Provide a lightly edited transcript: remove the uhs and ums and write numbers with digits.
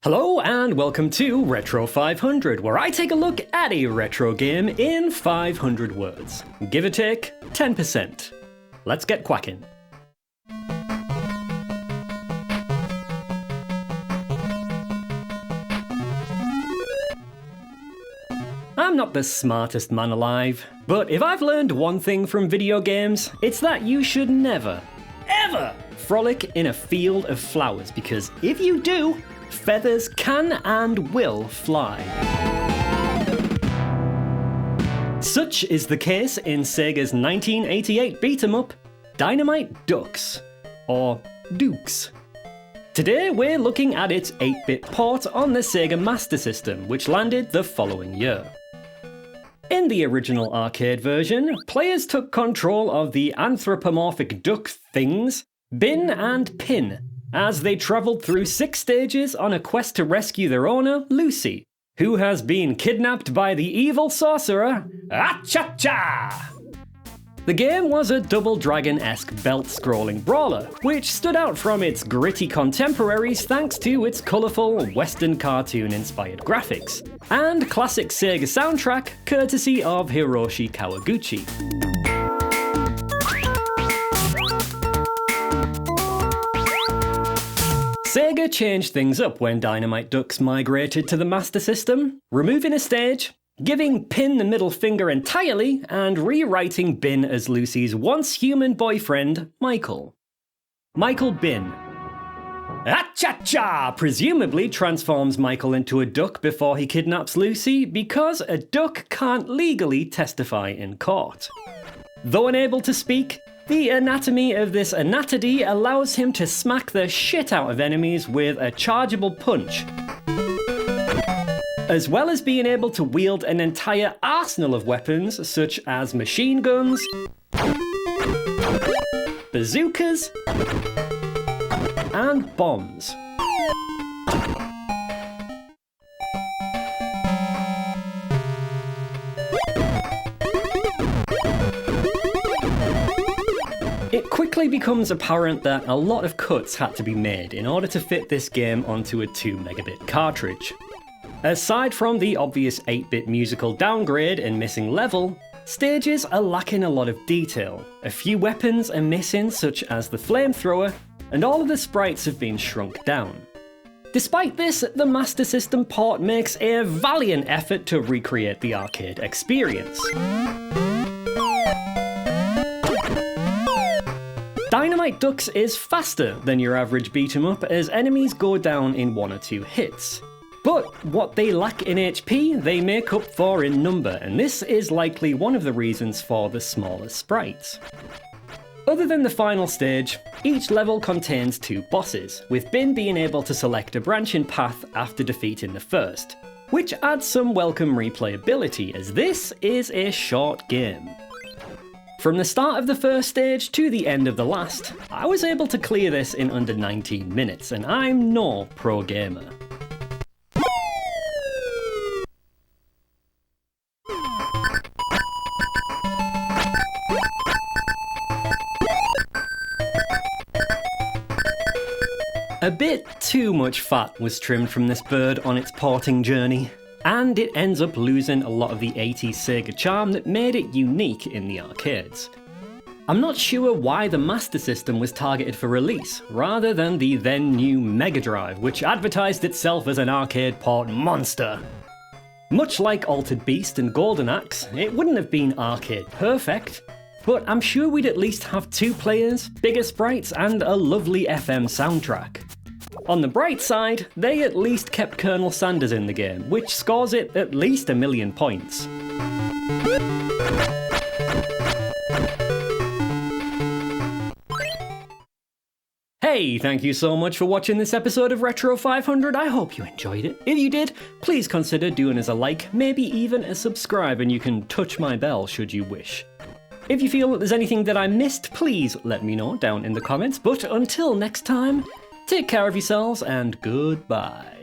Hello and welcome to Retro 500, where I take a look at a retro game in 500 words. Give or take 10%. Let's get quacking. I'm not the smartest man alive, but if I've learned one thing from video games, it's that you should never, ever frolic in a field of flowers, because if you do, feathers can and will fly. Such is the case in Sega's 1988 beat-em-up, Dynamite Dux, or Dukes. Today we're looking at its 8-bit port on the Sega Master System, which landed the following year. In the original arcade version, players took control of the anthropomorphic duck things, Bin and Pin, as they travelled through 6 stages on a quest to rescue their owner, Lucy, who has been kidnapped by the evil sorcerer, Acha-Cha! The game was a Double Dragon-esque belt-scrolling brawler, which stood out from its gritty contemporaries thanks to its colourful, Western cartoon-inspired graphics, and classic Sega soundtrack courtesy of Hiroshi Kawaguchi. Sega changed things up when Dynamite Dux migrated to the Master System, removing a stage, giving Pin the middle finger entirely, and rewriting Bin as Lucy's once-human boyfriend, Michael. Michael Bin. Acha-Cha presumably transforms Michael into a duck before he kidnaps Lucy because a duck can't legally testify in court. Though unable to speak, the anatomy of this anatidy allows him to smack the shit out of enemies with a chargeable punch, as well as being able to wield an entire arsenal of weapons such as machine guns, bazookas, and bombs. It quickly becomes apparent that a lot of cuts had to be made in order to fit this game onto a 2 megabit cartridge. Aside from the obvious 8-bit musical downgrade and missing level, stages are lacking a lot of detail, a few weapons are missing such as the flamethrower, and all of the sprites have been shrunk down. Despite this, the Master System port makes a valiant effort to recreate the arcade experience. Dynamite Dux is faster than your average beat-em-up as enemies go down in 1 or 2 hits. But what they lack in HP, they make up for in number, and this is likely one of the reasons for the smaller sprites. Other than the final stage, each level contains 2 bosses, with Bin being able to select a branching path after defeating the first, which adds some welcome replayability as this is a short game. From the start of the first stage to the end of the last, I was able to clear this in under 19 minutes, and I'm no pro gamer. A bit too much fat was trimmed from this bird on its porting journey, and it ends up losing a lot of the 80s Sega charm that made it unique in the arcades. I'm not sure why the Master System was targeted for release, rather than the then new Mega Drive, which advertised itself as an arcade port monster. Much like Altered Beast and Golden Axe, it wouldn't have been arcade perfect, but I'm sure we'd at least have 2 players, bigger sprites, and a lovely FM soundtrack. On the bright side, they at least kept Colonel Sanders in the game, which scores it at least 1,000,000 points. Hey, thank you so much for watching this episode of Retro 500, I hope you enjoyed it. If you did, please consider doing us a like, maybe even a subscribe, and you can touch my bell should you wish. If you feel that there's anything that I missed, please let me know down in the comments, but until next time, take care of yourselves and goodbye.